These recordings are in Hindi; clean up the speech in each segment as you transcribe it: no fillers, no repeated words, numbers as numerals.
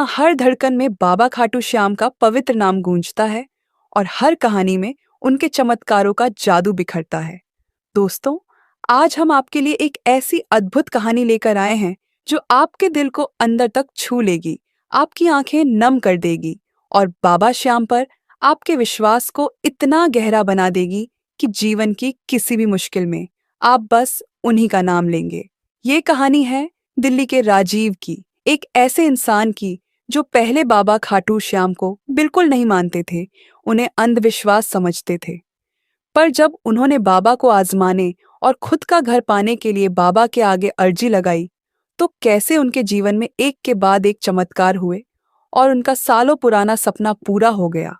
जहां हर धड़कन में बाबा खाटू श्याम का पवित्र नाम गूंजता है और हर कहानी में उनके चमत्कारों का जादू बिखरता है। दोस्तों, आज हम आपके लिए एक ऐसी अद्भुत कहानी लेकर आए हैं जो आपके दिल को अंदर तक छू लेगी, आपकी आंखें नम कर देगी और बाबा श्याम पर आपके विश्वास को इतना गहरा बना देगी कि जीवन की किसी भी मुश्किल में आप बस उन्हीं का नाम लेंगे। ये कहानी है दिल्ली के राजीव की, एक ऐसे इंसान की जो पहले बाबा खाटू श्याम को बिल्कुल नहीं मानते थे, उन्हें अंधविश्वास समझते थे। पर जब उन्होंने बाबा को आजमाने और खुद का घर पाने के लिए बाबा के आगे अर्जी लगाई, तो कैसे उनके जीवन में एक के बाद एक चमत्कार हुए और उनका सालों पुराना सपना पूरा हो गया।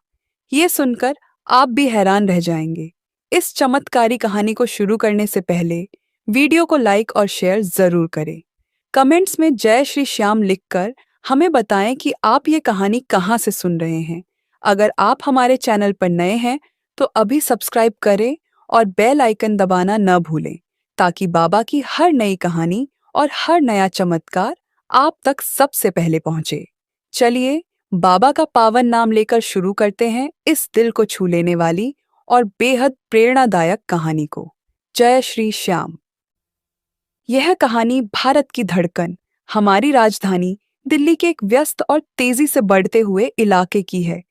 ये सुनकर आप भी हैरान रह जाएंगे। इस चमत्कारी कहानी को शुरू करने से पहले वीडियो को लाइक और शेयर जरूर करें। कमेंट्स में जय श्री श्याम लिखकर हमें बताएं कि आप ये कहानी कहाँ से सुन रहे हैं। अगर आप हमारे चैनल पर नए हैं तो अभी सब्सक्राइब करें और बेल आइकन दबाना न भूलें, ताकि बाबा की हर नई कहानी और हर नया चमत्कार आप तक सबसे पहले पहुंचे। चलिए बाबा का पावन नाम लेकर शुरू करते हैं इस दिल को छू लेने वाली और बेहद प्रेरणादायक कहानी को। जय श्री श्याम। यह कहानी भारत की धड़कन, हमारी राजधानी दिल्ली के एक व्यस्त और तेजी से बढ़ते हुए इलाके की है,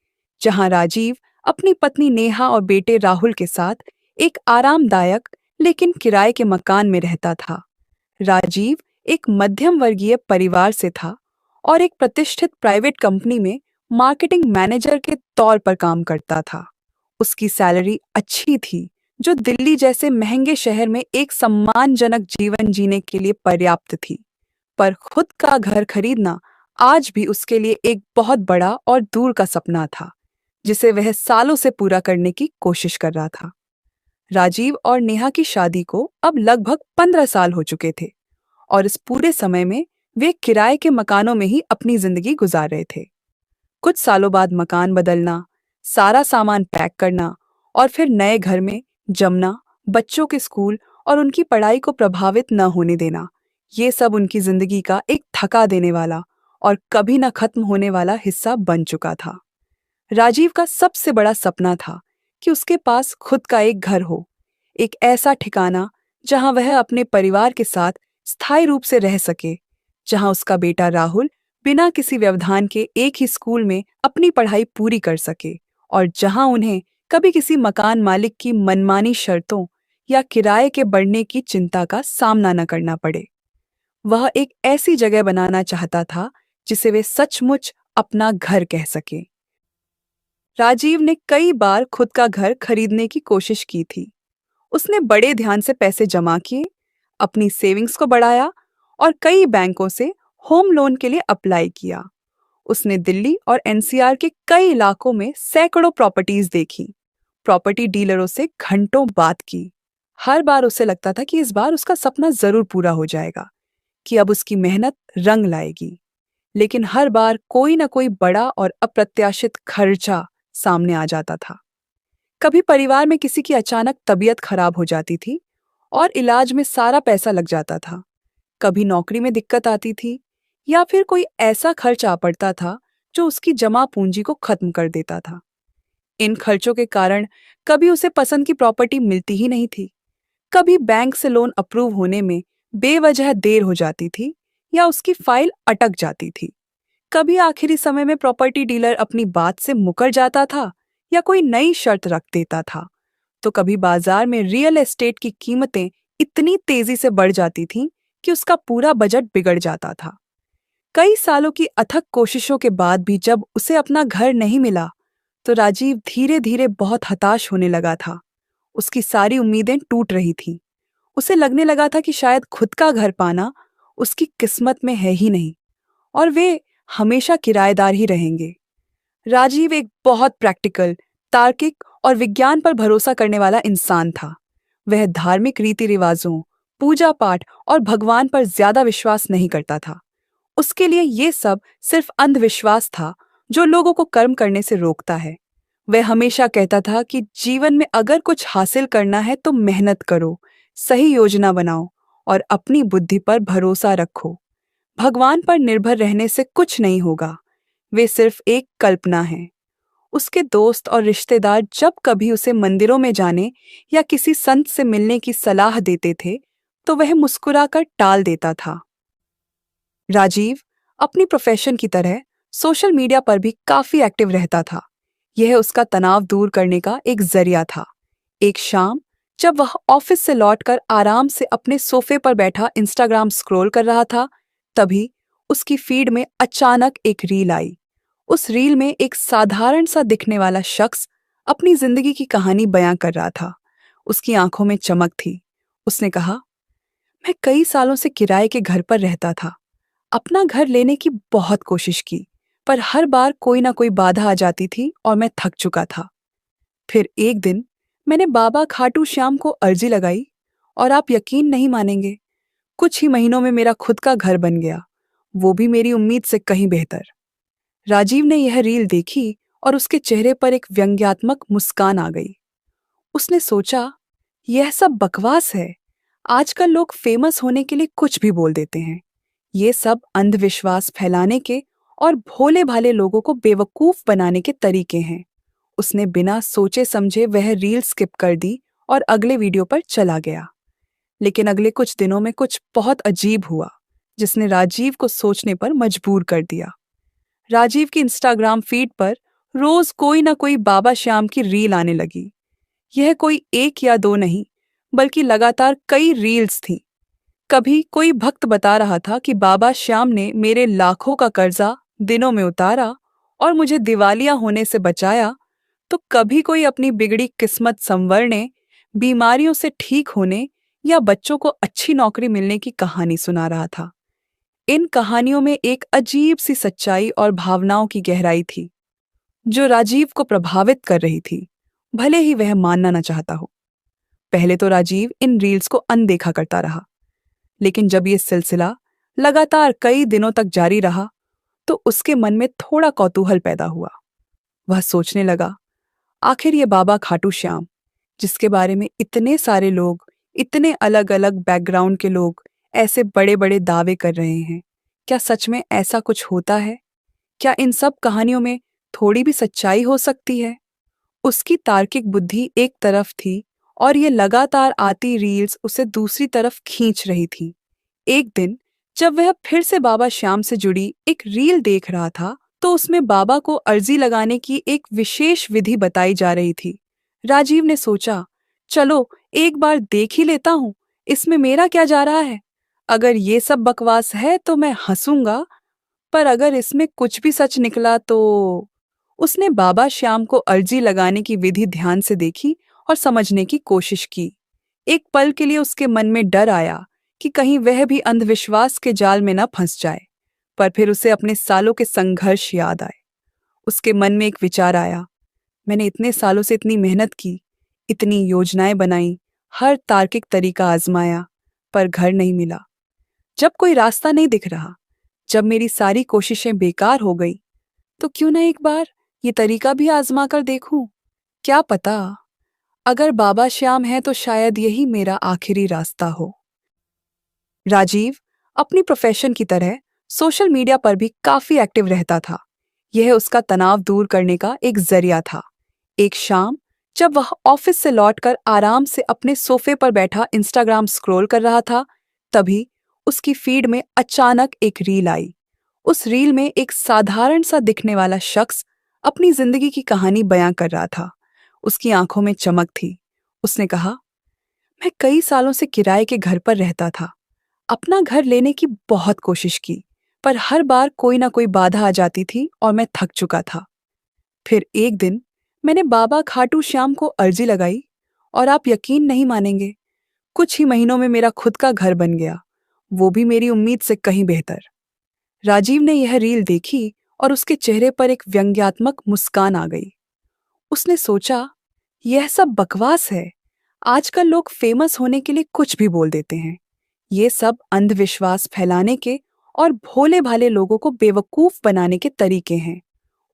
जहां राजीव अपनी पत्नी नेहा और बेटे राहुल के साथ एक आरामदायक लेकिन किराए के मकान में रहता था। राजीव एक मध्यम वर्गीय परिवार से था और एक प्रतिष्ठित प्राइवेट कंपनी में मार्केटिंग मैनेजर के तौर पर काम करता था। उसकी सैलरी अच्छी थी, जो दिल्ली जैसे महंगे शहर में एक सम्मानजनक जीवन जीने के लिए पर्याप्त थी। पर खुद का घर खरीदना आज भी उसके लिए एक बहुत बड़ा और दूर का सपना था, जिसे वह सालों से पूरा करने की कोशिश कर रहा था। राजीव और नेहा की शादी को अब लगभग 15 साल हो चुके थे और इस पूरे समय में वे किराए के मकानों में ही अपनी जिंदगी गुजार रहे थे। कुछ सालों बाद मकान बदलना, सारा सामान पैक करना और फिर नए घर में जमना, बच्चों के स्कूल और उनकी पढ़ाई को प्रभावित न होने देना, ये सब उनकी जिंदगी का एक थका देने वाला और कभी न खत्म होने वाला हिस्सा बन चुका था। राजीव का सबसे बड़ा सपना था कि उसके पास खुद का एक घर हो, एक ऐसा ठिकाना जहां वह अपने परिवार के साथ स्थायी रूप से रह सके, जहां उसका बेटा राहुल बिना किसी व्यवधान के एक ही स्कूल में अपनी पढ़ाई पूरी कर सके और जहां उन्हें कभी किसी मकान मालिक की मनमानी शर्तों या किराए के बढ़ने की चिंता का सामना न करना पड़े। वह एक ऐसी जगह बनाना चाहता था जिसे वे सचमुच अपना घर कह सके। राजीव ने कई बार खुद का घर खरीदने की कोशिश की थी। उसने बड़े ध्यान से पैसे जमा किए, अपनी सेविंग्स को बढ़ाया और कई बैंकों से होम लोन के लिए अप्लाई किया। उसने दिल्ली और एनसीआर के कई इलाकों में सैकड़ों प्रॉपर्टीज देखी, प्रॉपर्टी डीलरों से घंटों बात की। हर बार उसे लगता था कि इस बार उसका सपना जरूर पूरा हो जाएगा, कि अब उसकी मेहनत रंग लाएगी। लेकिन हर बार कोई न कोई बड़ा और अप्रत्याशित खर्चा सामने आ जाता था। कभी परिवार में किसी की अचानक तबीयत खराब हो जाती थी और इलाज में सारा पैसा लग जाता था। कभी नौकरी में दिक्कत आती थी या फिर कोई ऐसा खर्च आ पड़ता था जो उसकी जमा पूंजी को खत्म कर देता था। इन खर्चों के कारण कभी उसे पसंद की प्रॉपर्टी मिलती ही नहीं थी, कभी बैंक से लोन अप्रूव होने में बेवजह देर हो जाती थी या उसकी फाइल अटक जाती थी, कभी आखिरी समय में प्रॉपर्टी डीलर अपनी बात से मुकर जाता था या कोई नई शर्त रख देता था, तो कभी बाजार में रियल एस्टेट की कीमतें इतनी तेजी से बढ़ जाती थीं कि उसका पूरा बजट बिगड़ जाता था। कई सालों की अथक कोशिशों के बाद भी जब उसे अपना घर नहीं मिला, तो राजीव धीरे धीरे बहुत हताश होने लगा था। उसकी सारी उम्मीदें टूट रही थीं। उसे लगने लगा था कि शायद खुद का घर पाना उसकी किस्मत में है ही नहीं और वे हमेशा किराएदार ही रहेंगे। राजीव एक बहुत प्रैक्टिकल, तार्किक और विज्ञान पर भरोसा करने वाला इंसान था। वह धार्मिक रीति रिवाजों, पूजा पाठ और भगवान पर ज्यादा विश्वास नहीं करता था। उसके लिए ये सब सिर्फ अंधविश्वास था जो लोगों को कर्म करने से रोकता है। वह हमेशा कहता था कि जीवन में अगर कुछ हासिल करना है तो मेहनत करो, सही योजना बनाओ और अपनी बुद्धि पर भरोसा रखो। भगवान पर निर्भर रहने से कुछ नहीं होगा। वे सिर्फ एक कल्पना हैं। उसके दोस्त और रिश्तेदार जब कभी उसे मंदिरों में जाने या किसी संत से मिलने की सलाह देते थे, तो वह मुस्कुराकर टाल देता था। राजीव अपनी प्रोफेशन की तरह सोशल मीडिया पर भी काफी एक्टिव रहता था। यह उसका तनाव दूर करने का एक जरिया था। एक शाम जब वह ऑफिस से लौटकर आराम से अपने सोफे पर बैठा इंस्टाग्राम स्क्रॉल कर रहा था, तभी उसकी फीड में अचानक एक रील आई। उस रील में एक साधारण सा दिखने वाला शख्स अपनी जिंदगी की कहानी बयां कर रहा था। उसकी आंखों में चमक थी। उसने कहा, मैं कई सालों से किराए के घर पर रहता था। अपना घर लेने की बहुत कोशिश की, पर हर बार कोई ना कोई बाधा आ जाती थी और मैं थक चुका था। फिर एक दिन मैंने बाबा खाटू श्याम को अर्जी लगाई और आप यकीन नहीं मानेंगे, कुछ ही महीनों में मेरा खुद का घर बन गया, वो भी मेरी उम्मीद से कहीं बेहतर। राजीव ने यह रील देखी और उसके चेहरे पर एक व्यंग्यात्मक मुस्कान आ गई। उसने सोचा, यह सब बकवास है। आजकल लोग फेमस होने के लिए कुछ भी बोल देते हैं। ये सब अंधविश्वास फैलाने के और भोले भाले लोगों को बेवकूफ बनाने के तरीके हैं। उसने बिना सोचे समझे वह रील स्किप कर दी और अगले वीडियो पर चला गया। लेकिन अगले कुछ दिनों में कुछ बहुत अजीब हुआ, जिसने राजीव को सोचने पर मजबूर कर दिया। राजीव की इंस्टाग्राम फीड पर रोज कोई ना कोई बाबा श्याम की रील आने लगी। यह कोई एक या दो नहीं, बल्कि लगातार कई रील्स थीं। कभी कोई भक्त बता रहा था कि बाबा श्याम ने मेरे लाखों का कर्जा दिनों में उतारा और मुझे दिवालिया होने से बचाया, तो कभी कोई अपनी बिगड़ी किस्मत संवरने, बीमारियों से ठीक होने या बच्चों को अच्छी नौकरी मिलने की कहानी सुना रहा था। इन कहानियों में एक अजीब सी सच्चाई और भावनाओं की गहराई थी, जो राजीव को प्रभावित कर रही थी, भले ही वह मानना न चाहता हो। पहले तो राजीव इन रील्स को अनदेखा करता रहा, लेकिन जब ये सिलसिला लगातार कई दिनों तक जारी रहा, तो उसके मन में थोड़ा कौतूहल पैदा हुआ। वह सोचने लगा, आखिर ये बाबा खाटू श्याम, जिसके बारे में इतने सारे लोग, इतने अलग अलग बैकग्राउंड के लोग ऐसे बड़े बड़े दावे कर रहे हैं, क्या सच में ऐसा कुछ होता है? क्या इन सब कहानियों में थोड़ी भी सच्चाई हो सकती है? उसकी तार्किक बुद्धि एक तरफ थी और ये लगातार आती रील्स उसे दूसरी तरफ खींच रही थी। एक दिन जब वह फिर से बाबा श्याम से जुड़ी एक रील देख रहा था, तो उसमें बाबा को अर्जी लगाने की एक विशेष विधि बताई जा रही थी। राजीव ने सोचा, चलो एक बार देख ही लेता हूँ, इसमें मेरा क्या जा रहा है। अगर ये सब बकवास है तो मैं हंसूंगा, पर अगर इसमें कुछ भी सच निकला तो। उसने बाबा श्याम को अर्जी लगाने की विधि ध्यान से देखी और समझने की कोशिश की। एक पल के लिए उसके मन में डर आया कि कहीं वह भी अंधविश्वास के जाल में न फंस जाए, पर फिर उसे अपने सालों के संघर्ष याद आए। उसके मन में एक विचार आया, मैंने इतने सालों से इतनी मेहनत की, इतनी योजनाएं बनाई, हर तार्किक तरीका आजमाया, पर घर नहीं मिला। जब कोई रास्ता नहीं दिख रहा, जब मेरी सारी कोशिशें बेकार हो गई, तो क्यों ना एक बार ये तरीका भी आजमा कर देखूं। क्या पता, अगर बाबा श्याम है तो शायद यही मेरा आखिरी रास्ता हो। राजीव अपनी प्रोफेशन की तरह सोशल मीडिया पर भी काफी एक्टिव रहता था। यह उसका तनाव दूर करने का एक जरिया था। एक शाम जब वह ऑफिस से लौटकर आराम से अपने सोफे पर बैठा इंस्टाग्राम स्क्रॉल कर रहा था, तभी उसकी फीड में अचानक एक रील आई। उस रील में एक साधारण सा दिखने वाला शख्स अपनी जिंदगी की कहानी बयां कर रहा था। उसकी आंखों में चमक थी। उसने कहा, मैं कई सालों से किराए के घर पर रहता था। अपना घर लेने की बहुत कोशिश की, पर हर बार कोई ना कोई बाधा आ जाती थी और मैं थक चुका था। फिर एक दिन मैंने बाबा खाटू श्याम को अर्जी लगाई और आप यकीन नहीं मानेंगे, कुछ ही महीनों में मेरा खुद का घर बन गया, वो भी मेरी उम्मीद से कहीं बेहतर। राजीव ने यह रील देखी और उसके चेहरे पर एक व्यंग्यात्मक मुस्कान आ गई। उसने सोचा, यह सब बकवास है। आजकल लोग फेमस होने के लिए कुछ भी बोल देते हैं। ये सब अंधविश्वास फैलाने के और भोले भाले लोगों को बेवकूफ बनाने के तरीके हैं।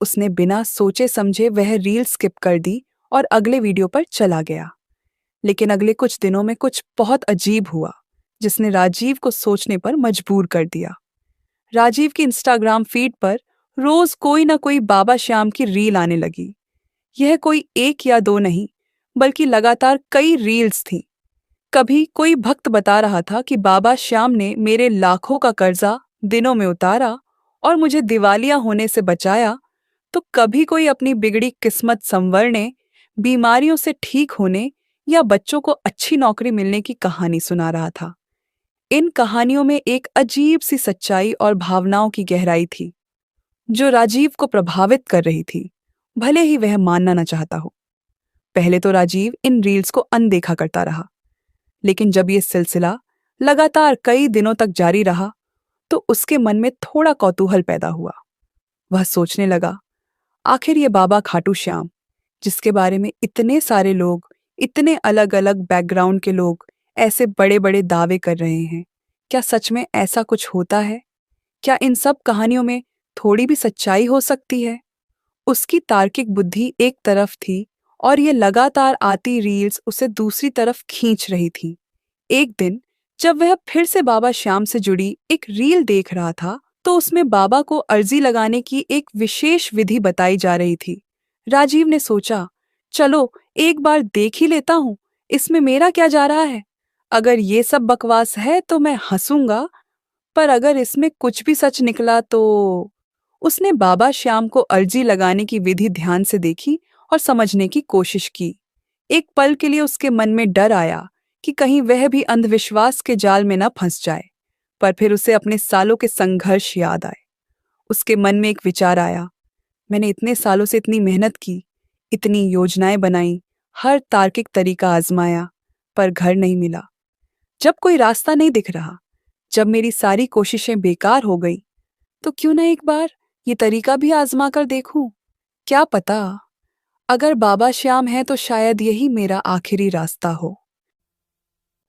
उसने बिना सोचे समझे वह रील स्किप कर दी और अगले वीडियो पर चला गया। लेकिन अगले कुछ दिनों में कुछ बहुत अजीब हुआ, जिसने राजीव को सोचने पर मजबूर कर दिया। राजीव की इंस्टाग्राम फीड पर रोज कोई ना कोई बाबा श्याम की रील आने लगी। यह कोई एक या दो नहीं, बल्कि लगातार कई रील्स थीं। कभी कोई भक्त बता रहा था कि बाबा श्याम ने मेरे लाखों का कर्जा दिनों में उतारा और मुझे दिवालिया होने से बचाया, तो कभी कोई अपनी बिगड़ी किस्मत संवरने, बीमारियों से ठीक होने या बच्चों को अच्छी नौकरी मिलने की कहानी सुना रहा था। इन कहानियों में एक अजीब सी सच्चाई और भावनाओं की गहराई थी, जो राजीव को प्रभावित कर रही थी, भले ही वह मानना न चाहता हो। पहले तो राजीव इन रील्स को अनदेखा करता रहा, लेकिन जब ये सिलसिला लगातार कई दिनों तक जारी रहा, तो उसके मन में थोड़ा कौतूहल पैदा हुआ। वह सोचने लगा, आखिर ये बाबा खाटू श्याम, जिसके बारे में इतने सारे लोग, इतने अलग अलग बैकग्राउंड के लोग ऐसे बड़े बड़े दावे कर रहे हैं, क्या सच में ऐसा कुछ होता है? क्या इन सब कहानियों में थोड़ी भी सच्चाई हो सकती है? उसकी तार्किक बुद्धि एक तरफ थी और ये लगातार आती रील्स उसे दूसरी तरफ खींच रही थी। एक दिन जब वह फिर से बाबा श्याम से जुड़ी एक रील देख रहा था, तो उसमें बाबा को अर्जी लगाने की एक विशेष विधि बताई जा रही थी। राजीव ने सोचा, चलो एक बार देख ही लेता हूँ, इसमें मेरा क्या जा रहा है। अगर ये सब बकवास है तो मैं हंसूंगा, पर अगर इसमें कुछ भी सच निकला तो। उसने बाबा श्याम को अर्जी लगाने की विधि ध्यान से देखी और समझने की कोशिश की। एक पल के लिए उसके मन में डर आया कि कहीं वह भी अंधविश्वास के जाल में न फंस जाए, पर फिर उसे अपने सालों के संघर्ष याद आए। उसके मन में एक विचार आया, मैंने इतने सालों से इतनी मेहनत की, इतनी योजनाएं बनाई, हर तार्किक तरीका आजमाया, पर घर नहीं मिला। जब कोई रास्ता नहीं दिख रहा, जब मेरी सारी कोशिशें बेकार हो गई, तो क्यों ना एक बार ये तरीका भी आजमा कर देखूं। क्या पता, अगर बाबा श्याम है तो शायद यही मेरा आखिरी रास्ता हो।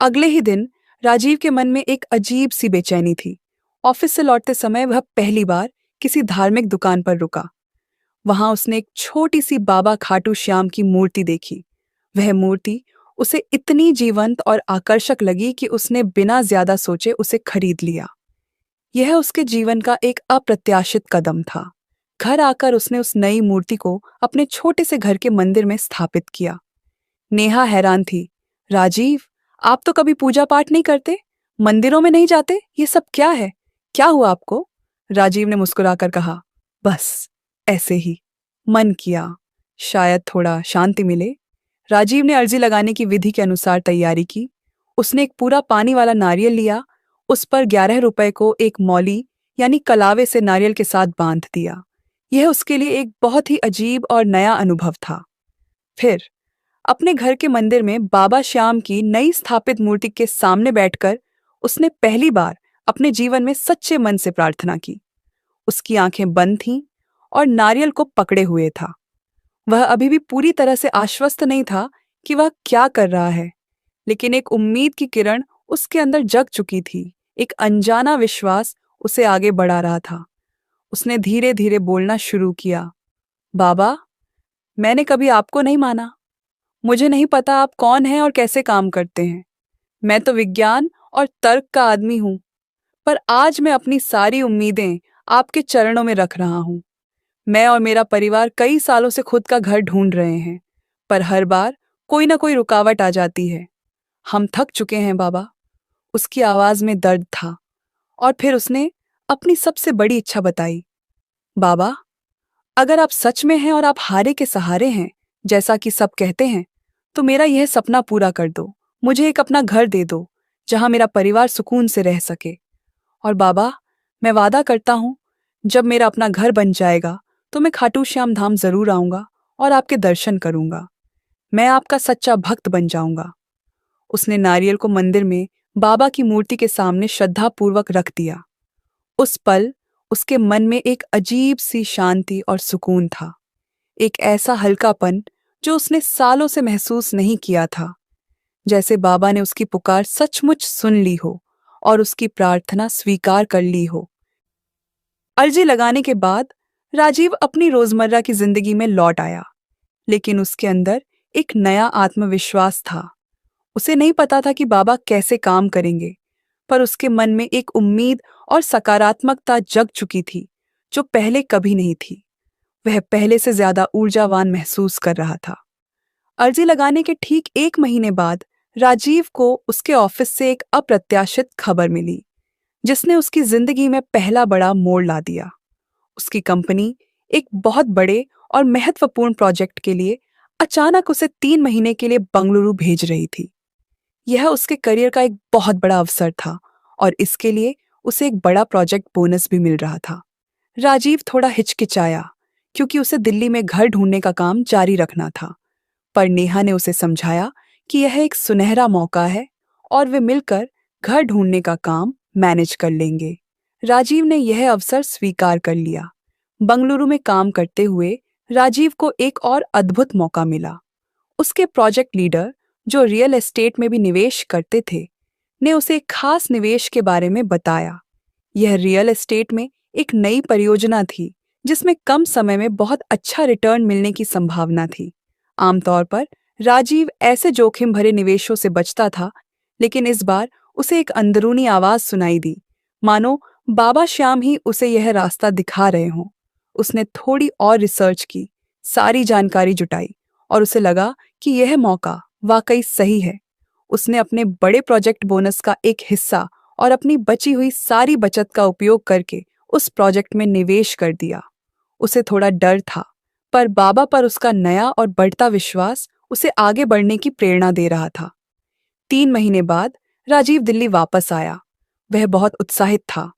अगले ही दिन राजीव के मन में एक अजीब सी बेचैनी थी। ऑफिस से लौटते समय वह पहली बार किसी धार्मिक दुकान पर रुका। वहां उसने एक छोटी सी बाबा खाटू श्याम की मूर्ति देखी। वह मूर्ति उसे इतनी जीवंत और आकर्षक लगी कि उसने बिना ज्यादा सोचे उसे खरीद लिया। यह उसके जीवन का एक अप्रत्याशित कदम था। घर आकर उसने उस नई मूर्ति को अपने छोटे से घर के मंदिर में स्थापित किया। नेहा हैरान थी, राजीव, आप तो कभी पूजा पाठ नहीं करते, मंदिरों में नहीं जाते, ये सब क्या है? क्या हुआ आपको? राजीव ने मुस्कुराकर कहा, बस ऐसे ही मन किया, शायद थोड़ा शांति मिले। राजीव ने अर्जी लगाने की विधि के अनुसार तैयारी की। उसने एक पूरा पानी वाला नारियल लिया, उस पर 11 रुपए को एक मौली यानी कलावे से नारियल के साथ बांध दिया। यह उसके लिए एक बहुत ही अजीब और नया अनुभव था। फिर अपने घर के मंदिर में बाबा श्याम की नई स्थापित मूर्ति के सामने बैठकर उसने पहली बार अपने जीवन में सच्चे मन से प्रार्थना की। उसकी आंखें बंद थीं और नारियल को पकड़े हुए था। वह अभी भी पूरी तरह से आश्वस्त नहीं था कि वह क्या कर रहा है, लेकिन एक उम्मीद की किरण उसके अंदर जग चुकी थी। एक अनजाना विश्वास उसे आगे बढ़ा रहा था। उसने धीरे धीरे बोलना शुरू किया, बाबा, मैंने कभी आपको नहीं माना। मुझे नहीं पता आप कौन हैं और कैसे काम करते हैं। मैं तो विज्ञान और तर्क का आदमी हूं, पर आज मैं अपनी सारी उम्मीदें आपके चरणों में रख रहा हूं। मैं और मेरा परिवार कई सालों से खुद का घर ढूंढ रहे हैं, पर हर बार कोई ना कोई रुकावट आ जाती है। हम थक चुके हैं बाबा। उसकी आवाज में दर्द था और फिर उसने अपनी सबसे बड़ी इच्छा बताई, बाबा, अगर आप सच में हैं और आप हारे के सहारे हैं, जैसा कि सब कहते हैं, तो मेरा यह सपना पूरा कर दो। मुझे एक अपना घर दे दो, जहां मेरा परिवार सुकून से रह सके। और बाबा, मैं वादा करता हूं, जब मेरा अपना घर बन जाएगा तो मैं खाटू श्याम धाम जरूर आऊंगा और आपके दर्शन करूंगा। मैं आपका सच्चा भक्त बन जाऊंगा। उसने नारियल को मंदिर में बाबा की मूर्ति के सामने श्रद्धापूर्वक रख दिया। उस पल उसके मन में एक अजीब सी शांति और सुकून था, एक ऐसा हल्कापन जो उसने सालों से महसूस नहीं किया था, जैसे बाबा ने उसकी पुकार सचमुच सुन ली हो और उसकी प्रार्थना स्वीकार कर ली हो। अर्जी लगाने के बाद राजीव अपनी रोजमर्रा की जिंदगी में लौट आया, लेकिन उसके अंदर एक नया आत्मविश्वास था। उसे नहीं पता था कि बाबा कैसे काम करेंगे, पर उसके मन में एक उम्मीद और सकारात्मकता जग चुकी थी, जो पहले कभी नहीं थी। वह पहले से ज्यादा ऊर्जावान महसूस कर रहा था। अर्जी लगाने के ठीक 1 महीने बाद राजीव को उसके ऑफिस से एक अप्रत्याशित खबर मिली, जिसने उसकी जिंदगी में पहला बड़ा मोड़ ला दिया। उसकी कंपनी एक बहुत बड़े और महत्वपूर्ण प्रोजेक्ट के लिए अचानक उसे 3 महीने के लिए बंगलुरु भेज रही थी। यह उसके करियर का एक बहुत बड़ा अवसर था और इसके लिए उसे एक बड़ा प्रोजेक्ट बोनस भी मिल रहा था। राजीव थोड़ा हिचकिचाया क्योंकि उसे दिल्ली में घर ढूंढने का काम जारी रखना था, पर नेहा ने उसे समझाया कि यह एक सुनहरा मौका है और वे मिलकर घर ढूंढने का काम मैनेज कर लेंगे। राजीव ने यह अवसर स्वीकार कर लिया। बंगलुरु में काम करते हुए राजीव को एक और अद्भुत मौका मिला। उसके प्रोजेक्ट लीडर, जो रियल एस्टेट में भी निवेश करते थे, ने उसे एक खास निवेश के बारे में बताया। यह रियल एस्टेट में एक नई परियोजना थी जिसमें कम समय में बहुत अच्छा रिटर्न मिलने की संभावना थी। आमतौर पर राजीव ऐसे जोखिम भरे निवेशों से बचता था, लेकिन इस बार उसे एक अंदरूनी आवाज सुनाई दी, मानो बाबा श्याम ही उसे यह रास्ता दिखा रहे हों। उसने थोड़ी और रिसर्च की, सारी जानकारी जुटाई और उसे लगा कि यह मौका वाकई सही है। उसने अपने बड़े प्रोजेक्ट बोनस का एक हिस्सा और अपनी बची हुई सारी बचत का उपयोग करके उस प्रोजेक्ट में निवेश कर दिया। उसे थोड़ा डर था, पर बाबा पर उसका नया और बढ़ता विश्वास उसे आगे बढ़ने की प्रेरणा दे रहा था। 3 महीने बाद राजीव दिल्ली वापस आया। वह बहुत उत्साहित था।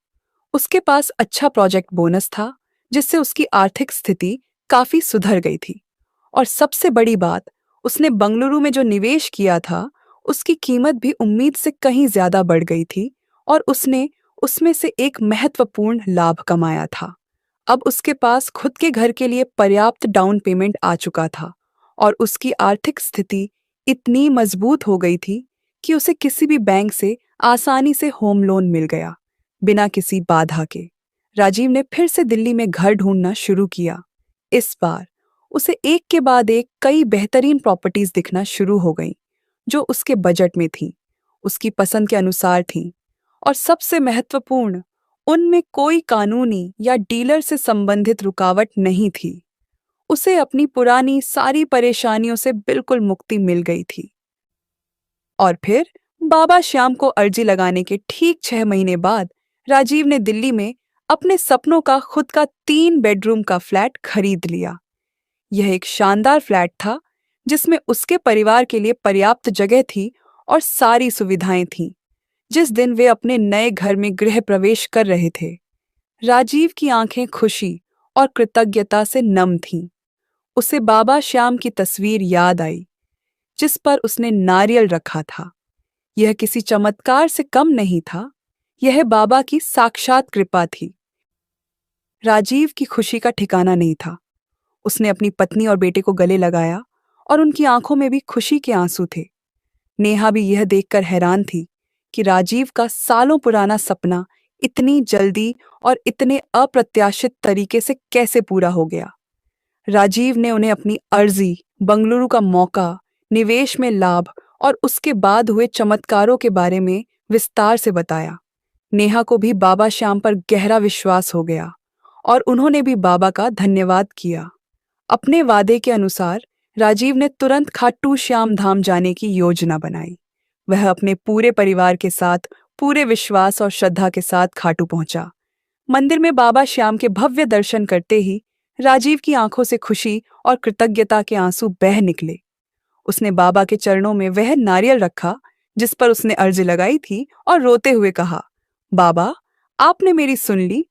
उसके पास अच्छा प्रोजेक्ट बोनस था, जिससे उसकी आर्थिक स्थिति काफी सुधर गई थी। और सबसे बड़ी बात, उसने बंगलुरु में जो निवेश किया था, उसकी कीमत भी उम्मीद से कहीं ज्यादा बढ़ गई थी और उसने उसमें से एक महत्वपूर्ण लाभ कमाया था। अब उसके पास खुद के घर के लिए पर्याप्त डाउन पेमेंट आ चुका था और उसकी आर्थिक स्थिति इतनी मजबूत हो गई थी कि उसे किसी भी बैंक से आसानी से होम लोन मिल गया, बिना किसी बाधा के। राजीव ने फिर से दिल्ली में घर ढूंढना शुरू किया। इस बार उसे एक के बाद एक कई बेहतरीन प्रॉपर्टीज दिखना शुरू हो गईं, जो उसके बजट में थीं, उसकी पसंद के अनुसार थीं, और सबसे महत्वपूर्ण, उनमें कोई कानूनी या डीलर से संबंधित रुकावट नहीं थी। उसे अपनी पुरानी सारी परेशानियों से बिल्कुल मुक्ति मिल गई थी। और फिर बाबा श्याम को अर्जी लगाने के ठीक 6 महीने बाद राजीव ने दिल्ली में अपने सपनों का खुद का 3 बेडरूम का फ्लैट खरीद लिया। यह एक शानदार फ्लैट था, जिसमें उसके परिवार के लिए पर्याप्त जगह थी और सारी सुविधाएं थीं। जिस दिन वे अपने नए घर में गृह प्रवेश कर रहे थे, राजीव की आंखें खुशी और कृतज्ञता से नम थीं। उसे बाबा श्याम की तस्वीर याद आई, जिस पर उसने नारियल रखा था। यह किसी चमत्कार से कम नहीं था, यह बाबा की साक्षात कृपा थी। राजीव की खुशी का ठिकाना नहीं था। उसने अपनी पत्नी और बेटे को गले लगाया और उनकी आंखों में भी खुशी के आंसू थे। नेहा भी यह देखकर हैरान थी कि राजीव का सालों पुराना सपना इतनी जल्दी और इतने अप्रत्याशित तरीके से कैसे पूरा हो गया। राजीव ने उन्हें अपनी अर्जी, बंगलुरु का मौका, निवेश में लाभ और उसके बाद हुए चमत्कारों के बारे में विस्तार से बताया। नेहा को भी बाबा श्याम पर गहरा विश्वास हो गया और उन्होंने भी बाबा का धन्यवाद किया। अपने वादे के अनुसार राजीव ने तुरंत खाटू श्याम धाम जाने की योजना बनाई। वह अपने पूरे परिवार के साथ पूरे विश्वास और श्रद्धा के साथ खाटू पहुंचा। मंदिर में बाबा श्याम के भव्य दर्शन करते ही राजीव की आंखों से खुशी और कृतज्ञता के आंसू बह निकले। उसने बाबा के चरणों में वह नारियल रखा जिस पर उसने अर्जी लगाई थी और रोते हुए कहा, बाबा, आपने मेरी सुन ली।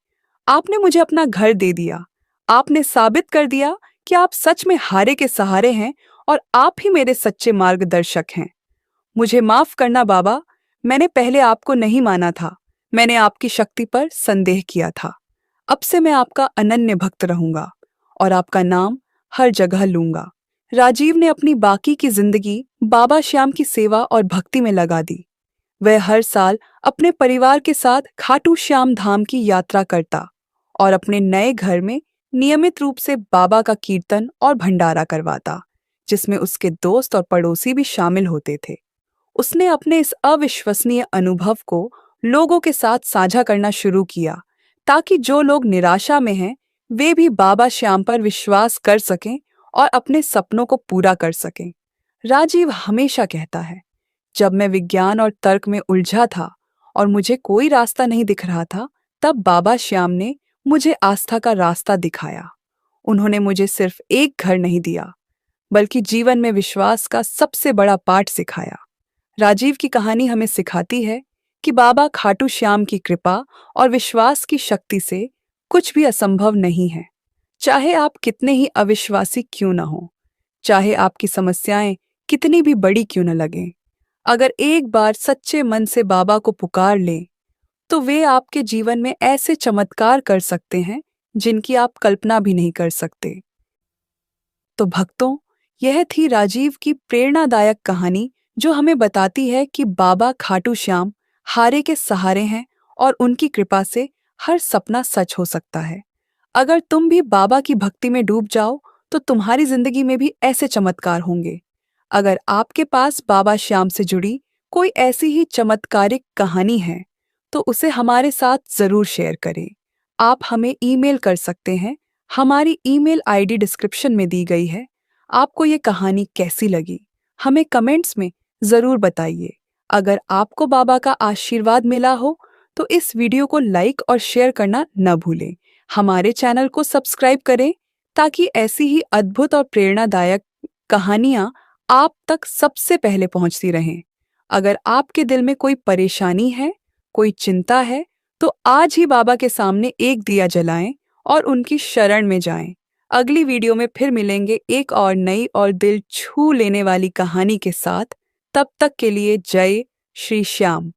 आपने मुझे अपना घर दे दिया। आपने साबित कर दिया कि आप सच में हारे के सहारे हैं और आप ही मेरे सच्चे मार्गदर्शक हैं। मुझे माफ करना बाबा, मैंने पहले आपको नहीं माना था। मैंने आपकी शक्ति पर संदेह किया था। अब से मैं आपका अनन्य भक्त रहूंगा और आपका नाम हर जगह लूंगा। राजीव ने अपनी बाकी की जिंदगी बाबा श्याम की सेवा और भक्ति में लगा दी। वह हर साल अपने परिवार के साथ खाटू श्याम धाम की यात्रा करता और अपने नए घर में नियमित रूप से बाबा का कीर्तन और भंडारा करवाता, जिसमें उसके दोस्त और पड़ोसी भी शामिल होते थे। उसने अपने इस अविश्वसनीय अनुभव को लोगों के साथ साझा करना शुरू किया, ताकि जो लोग निराशा में हैं वे भी बाबा श्याम पर विश्वास कर सकें और अपने सपनों को पूरा कर सकें। राजीव हमेशा कहता है, जब मैं विज्ञान और तर्क में उलझा था और मुझे कोई रास्ता नहीं दिख रहा था, तब बाबा श्याम ने मुझे आस्था का रास्ता दिखाया। उन्होंने मुझे सिर्फ एक घर नहीं दिया, बल्कि जीवन में विश्वास का सबसे बड़ा पाठ सिखाया। राजीव की कहानी हमें सिखाती है कि बाबा खाटू श्याम की कृपा और विश्वास की शक्ति से कुछ भी असंभव नहीं है। चाहे आप कितने ही अविश्वासी क्यों न हो, चाहे आपकी समस्याएं कितनी भी बड़ी क्यों न लगें, अगर एक बार सच्चे मन से बाबा को पुकार लें, तो वे आपके जीवन में ऐसे चमत्कार कर सकते हैं जिनकी आप कल्पना भी नहीं कर सकते। तो भक्तों, यह थी राजीव की प्रेरणादायक कहानी जो हमें बताती है कि बाबा खाटू श्याम हारे के सहारे हैं और उनकी कृपा से हर सपना सच हो सकता है। अगर तुम भी बाबा की भक्ति में डूब जाओ तो तुम्हारी जिंदगी में भी ऐसे चमत्कार होंगे। अगर आपके पास बाबा श्याम से जुड़ी कोई ऐसी ही चमत्कारिक कहानी है तो उसे हमारे साथ जरूर शेयर करें। आप हमें ईमेल कर सकते हैं, हमारी ईमेल आईडी डिस्क्रिप्शन में दी गई है। आपको ये कहानी कैसी लगी हमें कमेंट्स में जरूर बताइए। अगर आपको बाबा का आशीर्वाद मिला हो तो इस वीडियो को लाइक और शेयर करना न भूलें। हमारे चैनल को सब्सक्राइब करें ताकि ऐसी ही अद्भुत और प्रेरणादायक कहानियां आप तक सबसे पहले पहुंचती रहें। अगर आपके दिल में कोई परेशानी है, कोई चिंता है, तो आज ही बाबा के सामने एक दिया जलाएं और उनकी शरण में जाएं। अगली वीडियो में फिर मिलेंगे एक और नई और दिल छू लेने वाली कहानी के साथ। तब तक के लिए जय श्री श्याम।